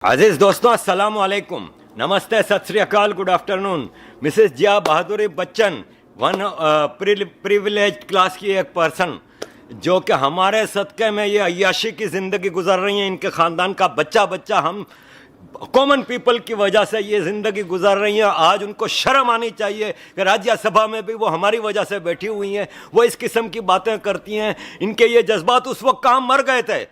अजीज दोस्तों, अस्सलाम वालेकुम, नमस्ते, सत श्री अकाल, गुड आफ्टरनून। मिसेस जिया बहादुरी बच्चन, वन प्रिविलेज क्लास की एक पर्सन जो कि हमारे सदक़े में ये अय्याशी की ज़िंदगी गुजार रही हैं। इनके ख़ानदान का बच्चा बच्चा हम कॉमन पीपल की वजह से ये ज़िंदगी गुजार रही हैं। आज उनको शर्म आनी चाहिए कि राज्यसभा में भी वो हमारी वजह से बैठी हुई हैं, वो इस किस्म की बातें करती हैं। इनके ये जज्बात उस वक्त कहाँ मर गए थे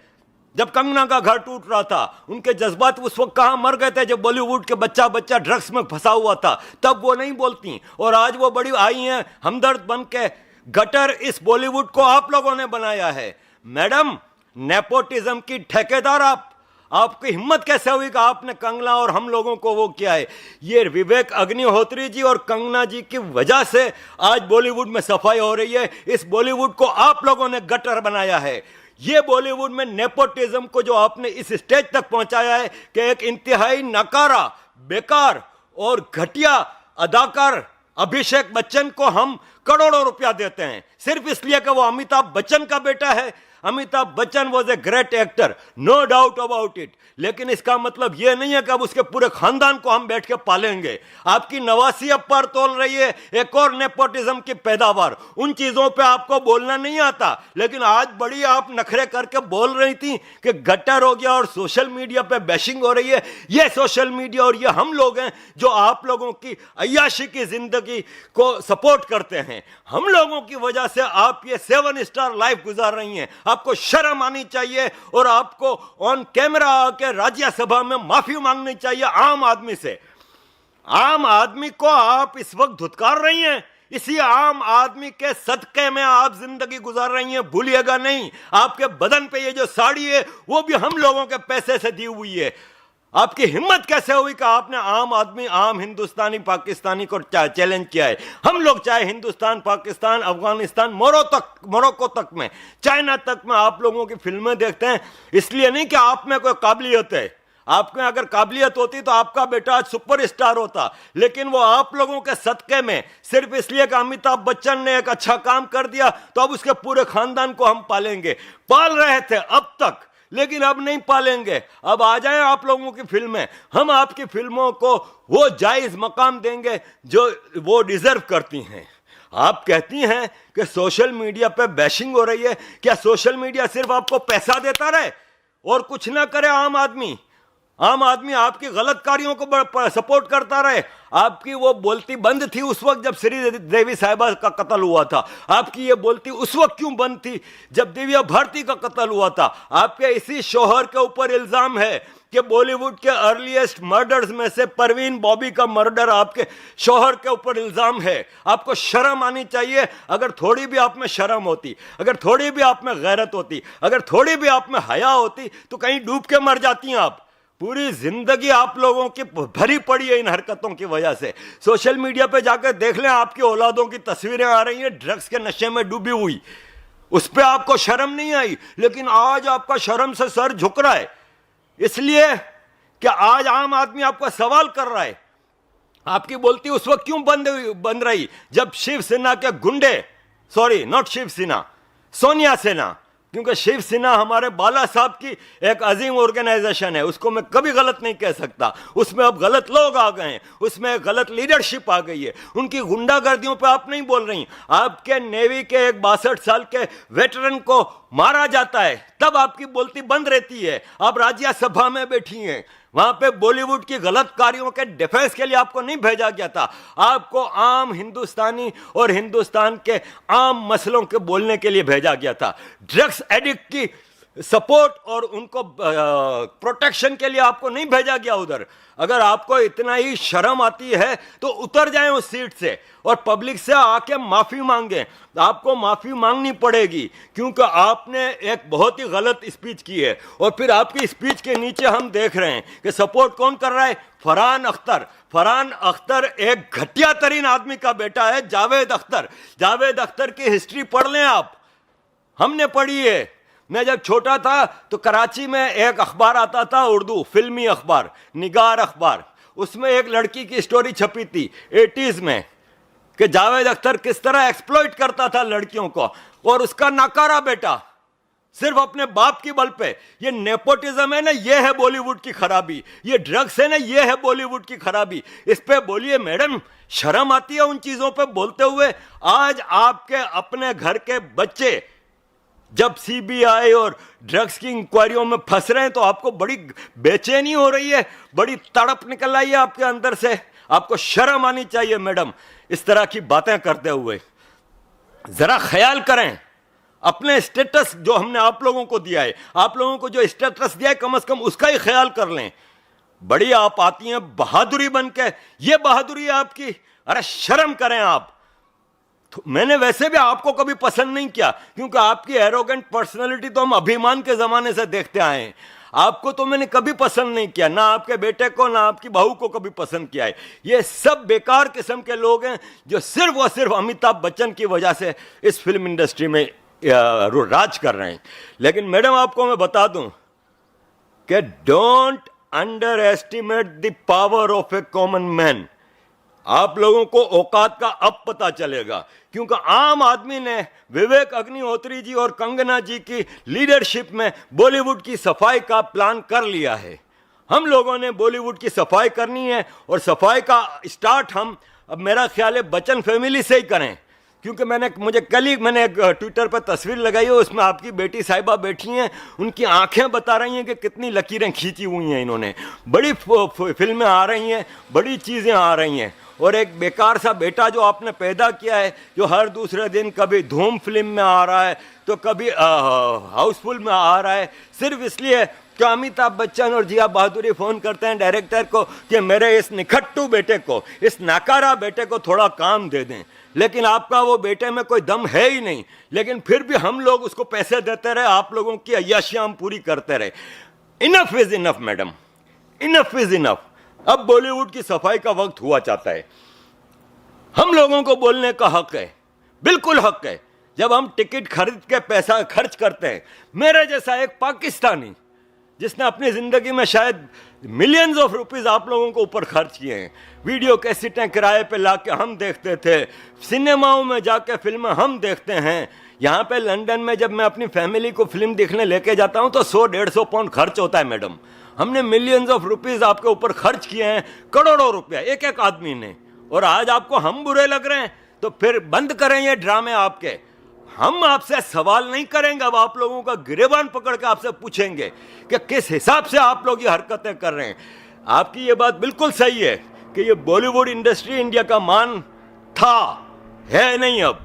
जब कंगना का घर टूट रहा था। उनके जज्बात उस वक्त कहाँ मर गए थे जब बॉलीवुड के बच्चा बच्चा ड्रग्स में फंसा हुआ था, तब वो नहीं बोलती। और आज वो बड़ी आई हैं हमदर्द बन के। गटर इस बॉलीवुड को आप लोगों ने बनाया है मैडम, नेपोटिज्म की ठेकेदार आप। आपकी हिम्मत कैसे हुई कि आपने कंगना और हम लोगों को वो किया है। ये विवेक अग्निहोत्री जी और कंगना जी की वजह से आज बॉलीवुड में सफाई हो रही है। इस बॉलीवुड को आप लोगों ने गटर बनाया है। ये बॉलीवुड में नेपोटिज्म को जो आपने इस स्टेज तक पहुंचाया है कि एक इंतहाई नकारा, बेकार और घटिया अदाकार अभिषेक बच्चन को हम करोड़ों रुपया देते हैं सिर्फ इसलिए कि वो अमिताभ बच्चन का बेटा है। Amitabh Bachchan was a great actor, no doubt about it, लेकिन इसका मतलब यह नहीं है कि अब उसके पूरे खानदान को हम बैठ के पालेंगे। आपकी नवासी अब पर तोल रही है एक और नेपोटिज्म की पैदावार। उन चीजों पे आपको बोलना नहीं आता, लेकिन आज बड़ी आप नखरे करके बोल रही थी कि गटर हो गया और सोशल मीडिया पे बैशिंग हो रही है। ये सोशल मीडिया और ये हम लोग हैं जो आप लोगों की अय्याशी की जिंदगी को सपोर्ट करते हैं। हम लोगों की वजह से आप ये 7 स्टार लाइफ गुजार रही हैं। आपको शर्म आनी चाहिए और आपको ऑन कैमरा आके राज्यसभा में माफी मांगनी चाहिए आम आदमी से। आम आदमी को आप इस वक्त धुतकार रही हैं। इसी आम आदमी के सदके में आप जिंदगी गुजार रही हैं, भूलिएगा नहीं। आपके बदन पे ये जो साड़ी है वो भी हम लोगों के पैसे से दी हुई है। आपकी हिम्मत कैसे हुई कि आपने आम आदमी, आम हिंदुस्तानी पाकिस्तानी को चैलेंज किया है। हम लोग चाहे हिंदुस्तान, पाकिस्तान, अफगानिस्तान, मोरक्को तक में, चाइना तक में आप लोगों की फिल्में देखते हैं, इसलिए नहीं कि आप में कोई काबिलियत है। आप में अगर काबिलियत होती तो आपका बेटा आज सुपरस्टार होता, लेकिन वो आप लोगों के सदके में सिर्फ इसलिए कि अमिताभ बच्चन ने एक अच्छा काम कर दिया तो अब उसके पूरे खानदान को हम पालेंगे। पाल रहे थे अब तक, लेकिन अब नहीं पालेंगे। अब आ जाएं आप लोगों की फिल्में, हम आपकी फिल्मों को वो जायज मकाम देंगे जो वो डिजर्व करती हैं। आप कहती हैं कि सोशल मीडिया पे बैशिंग हो रही है। क्या सोशल मीडिया सिर्फ आपको पैसा देता रहे और कुछ ना करे? आम आदमी आपकी गलत कार्यों को सपोर्ट करता रहे? आपकी वो बोलती बंद थी उस वक्त जब श्री देवी साहिबा का कत्ल हुआ था। आपकी ये बोलती उस वक्त क्यों बंद थी जब दिव्या भारती का कत्ल हुआ था? आपके इसी शोहर के ऊपर इल्जाम है कि बॉलीवुड के अर्लीस्ट मर्डर्स में से परवीन बॉबी का मर्डर आपके शोहर के ऊपर इल्जाम है। आपको शर्म आनी चाहिए। अगर थोड़ी भी आप में शर्म होती, अगर थोड़ी भी आप में गैरत होती, अगर थोड़ी भी आप में हया होती तो कहीं डूब के मर जाती हैं आप। पूरी जिंदगी आप लोगों की भरी पड़ी है इन हरकतों की वजह से। सोशल मीडिया पे जाकर देख लें, आपकी औलादों की तस्वीरें आ रही हैं ड्रग्स के नशे में डूबी हुई। उस पर आपको शर्म नहीं आई, लेकिन आज आपका शर्म से सर झुक रहा है इसलिए कि आज आम आदमी आपका सवाल कर रहा है। आपकी बोलती उस वक्त क्यों बंद रही जब शिवसेना के गुंडे, सॉरी नॉट शिवसेना, सोनिया सेना, क्योंकि शिवसेना हमारे बाला साहब की एक अजीम ऑर्गेनाइजेशन है, उसको मैं कभी गलत नहीं कह सकता। उसमें अब गलत लोग आ गए हैं, उसमें गलत लीडरशिप आ गई है। उनकी गुंडागर्दियों पे आप नहीं बोल रही। आपके नेवी के एक 62 साल के वेटरन को मारा जाता है तब आपकी बोलती बंद रहती है। आप राज्यसभा में बैठी हैं, वहां पे बॉलीवुड की गलत कार्यों के डिफेंस के लिए आपको नहीं भेजा गया था। आपको आम हिंदुस्तानी और हिंदुस्तान के आम मसलों के बोलने के लिए भेजा गया था। ड्रग्स एडिक्ट की सपोर्ट और उनको प्रोटेक्शन के लिए आपको नहीं भेजा गया उधर। अगर आपको इतना ही शर्म आती है तो उतर जाएं उस सीट से और पब्लिक से आके माफी मांगें। आपको माफी मांगनी पड़ेगी क्योंकि आपने एक बहुत ही गलत स्पीच की है। और फिर आपकी स्पीच के नीचे हम देख रहे हैं कि सपोर्ट कौन कर रहा है? फरहान अख्तर। फरहान अख्तर एक घटिया तरीन आदमी का बेटा है, जावेद अख्तर। जावेद अख्तर की हिस्ट्री पढ़ लें आप, हमने पढ़ी है। मैं जब छोटा था तो कराची में एक अखबार आता था, उर्दू फिल्मी अखबार, निगार अखबार। उसमें एक लड़की की स्टोरी छपी थी 80s में कि जावेद अख्तर किस तरह एक्सप्लॉइट करता था लड़कियों को, और उसका नकारा बेटा सिर्फ अपने बाप की बल पे। ये नेपोटिज्म है ना, ये है बॉलीवुड की खराबी। ये ड्रग्स है ना, ये है बॉलीवुड की खराबी। इस पे बोलिए मैडम, शर्म आती है उन चीजों पे बोलते हुए? आज आपके अपने घर के बच्चे जब सीबीआई और ड्रग्स की इंक्वायरियों में फंस रहे हैं तो आपको बड़ी बेचैनी हो रही है, बड़ी तड़प निकल आई है आपके अंदर से। आपको शर्म आनी चाहिए मैडम, इस तरह की बातें करते हुए। जरा ख्याल करें अपने स्टेटस जो हमने आप लोगों को दिया है, आप लोगों को जो स्टेटस दिया है कम से कम उसका ही ख्याल कर लें। बड़ी आप आती हैं बहादुरी बन के, ये बहादुरी है आपकी? अरे शर्म करें आप। तो मैंने वैसे भी आपको कभी पसंद नहीं किया, क्योंकि आपकी एरोगेंट पर्सनालिटी तो हम अभिमान के जमाने से देखते आए हैं। आपको तो मैंने कभी पसंद नहीं किया, ना आपके बेटे को ना आपकी बहू को कभी पसंद किया है। ये सब बेकार किस्म के लोग हैं जो सिर्फ और सिर्फ अमिताभ बच्चन की वजह से इस फिल्म इंडस्ट्री में राज कर रहे हैं। लेकिन मैडम आपको मैं बता दूं कि don't under estimate the power of A common man. आप लोगों को औकात का अब पता चलेगा, क्योंकि आम आदमी ने विवेक अग्निहोत्री जी और कंगना जी की लीडरशिप में बॉलीवुड की सफाई का प्लान कर लिया है। हम लोगों ने बॉलीवुड की सफाई करनी है, और सफाई का स्टार्ट हम अब मेरा ख्याल है बच्चन फैमिली से ही करें। क्योंकि मुझे कल ही मैंने एक ट्विटर पर तस्वीर लगाई है, उसमें आपकी बेटी साहिबा बैठी हैं, उनकी आंखें बता रही हैं कि कितनी लकीरें खींची हुई हैं इन्होंने। बड़ी फिल्में आ रही हैं, बड़ी चीज़ें आ रही हैं, और एक बेकार सा बेटा जो आपने पैदा किया है, जो हर दूसरे दिन कभी धूम फिल्म में आ रहा है तो कभी हाउसफुल में आ रहा है, सिर्फ इसलिए कि अमिताभ बच्चन और जिया बहादुरी फ़ोन करते हैं डायरेक्टर को कि मेरे इस निखट्टू बेटे को, इस नाकारा बेटे को थोड़ा काम दे दें। लेकिन आपका वो बेटे में कोई दम है ही नहीं, लेकिन फिर भी हम लोग उसको पैसे देते रहे, आप लोगों की अय्याशियां हम पूरी करते रहे। Enough is enough madam, enough is enough. अब बॉलीवुड की सफाई का वक्त हुआ चाहता है। हम लोगों को बोलने का हक है, बिल्कुल हक है। जब हम टिकट खरीद के पैसा खर्च करते हैं, मेरे जैसा एक पाकिस्तानी जिसने अपनी जिंदगी में शायद मिलियंस ऑफ रुपीस आप लोगों को ऊपर खर्च किए हैं, वीडियो कैसेटें किराए पे लाके हम देखते थे, सिनेमाओं में जाके फिल्में हम देखते हैं। यहाँ पे लंदन में जब मैं अपनी फैमिली को फिल्म देखने लेके जाता हूँ तो 100-150 पाउंड खर्च होता है मैडम। हमने मिलियंस ऑफ रुपीस आपके ऊपर खर्च किए हैं, करोड़ों रुपया एक एक आदमी ने, और आज आपको हम बुरे लग रहे हैं? तो फिर बंद करें ये ड्रामे आपके। हम आपसे सवाल नहीं करेंगे, अब आप लोगों का गिरेबान पकड़ के आपसे पूछेंगे कि किस हिसाब से आप लोग ये हरकतें कर रहे हैं। आपकी ये बात बिल्कुल सही है कि ये बॉलीवुड इंडस्ट्री इंडिया का मान था, है नहीं। अब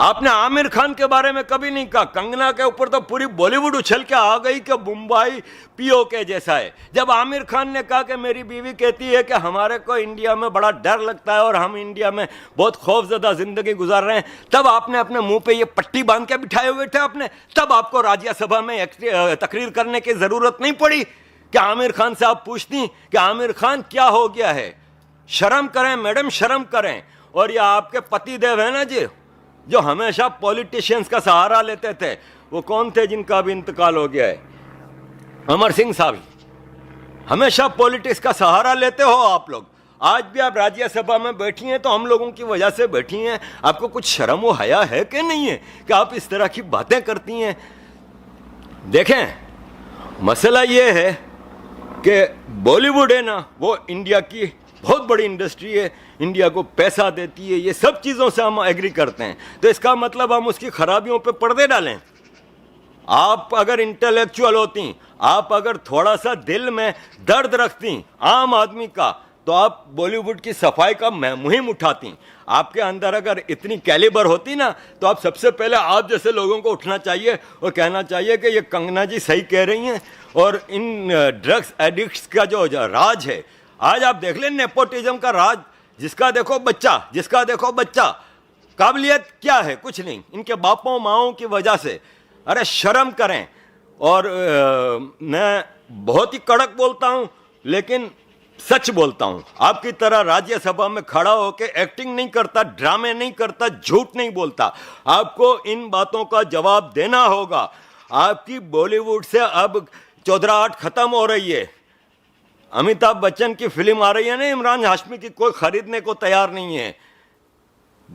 आपने आमिर खान के बारे में कभी नहीं कहा, कंगना के ऊपर तो पूरी बॉलीवुड उछल के आ गई कि मुंबई पीओके जैसा है। जब आमिर खान ने कहा कि मेरी बीवी कहती है कि हमारे को इंडिया में बड़ा डर लगता है और हम इंडिया में बहुत खौफजदा जिंदगी गुजार रहे हैं, तब आपने अपने मुंह पे ये पट्टी बांध के बिठाए हुए थे आपने। तब आपको राज्यसभा में तकरीर करने की जरूरत नहीं पड़ी कि आमिर खान से आप पूछती कि आमिर खान क्या हो गया है। शर्म करें मैडम, शर्म करें। और ये आपके पति देव है ना जी, जो हमेशा पॉलिटिशियंस का सहारा लेते थे, वो कौन थे जिनका भी इंतकाल हो गया है? अमर सिंह साहब। हमेशा पॉलिटिक्स का सहारा लेते हो आप लोग। आज भी आप राज्यसभा में बैठी हैं तो हम लोगों की वजह से बैठी हैं। आपको कुछ शर्म व हया है कि नहीं है कि आप इस तरह की बातें करती हैं? देखें, मसला ये है कि बॉलीवुड है ना, वो इंडिया की बहुत बड़ी इंडस्ट्री है, इंडिया को पैसा देती है, ये सब चीज़ों से हम एग्री करते हैं। तो इसका मतलब हम उसकी खराबियों पे पर्दे डालें? आप अगर इंटेलेक्चुअल होती, आप अगर थोड़ा सा दिल में दर्द रखती आम आदमी का, तो आप बॉलीवुड की सफाई का मुहिम उठाती। आपके अंदर अगर इतनी कैलिबर होती ना, तो आप सबसे पहले आप जैसे लोगों को उठना चाहिए और कहना चाहिए कि ये कंगना जी सही कह रही हैं, और इन ड्रग्स एडिक्ट्स का जो राज है, आज आप देख लें नेपोटिज्म का राज, जिसका देखो बच्चा, काबिलियत क्या है? कुछ नहीं, इनके बापों माओं की वजह से। अरे शर्म करें। और मैं बहुत ही कड़क बोलता हूं, लेकिन सच बोलता हूं। आपकी तरह राज्यसभा में खड़ा होकर एक्टिंग नहीं करता, ड्रामे नहीं करता, झूठ नहीं बोलता। आपको इन बातों का जवाब देना होगा। आपकी बॉलीवुड से अब चौधराहट खत्म हो रही है। अमिताभ बच्चन की फिल्म आ रही है ना, इमरान हाशमी की, कोई खरीदने को तैयार नहीं है।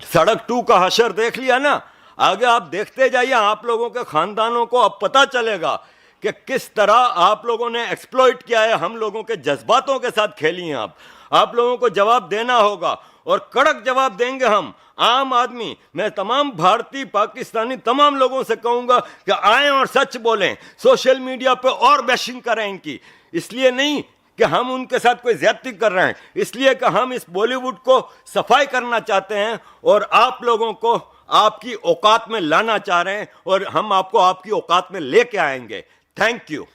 सड़क 2 का हशर देख लिया ना। आगे आप देखते जाइए, आप लोगों के खानदानों को अब पता चलेगा कि किस तरह आप लोगों ने एक्सप्लॉइट किया है, हम लोगों के जज्बातों के साथ खेली हैं। आप लोगों को जवाब देना होगा और कड़क जवाब देंगे हम। आम आदमी, मैं तमाम भारतीय पाकिस्तानी तमाम लोगों से कहूंगा कि आएं और सच बोलें, सोशल मीडिया पे और बैशिंग करें इनकी। इसलिए नहीं कि हम उनके साथ कोई ज्यादती कर रहे हैं, इसलिए कि हम इस बॉलीवुड को सफाई करना चाहते हैं और आप लोगों को आपकी औकात में लाना चाह रहे हैं और हम आपको आपकी औकात में लेके आएंगे। Thank you.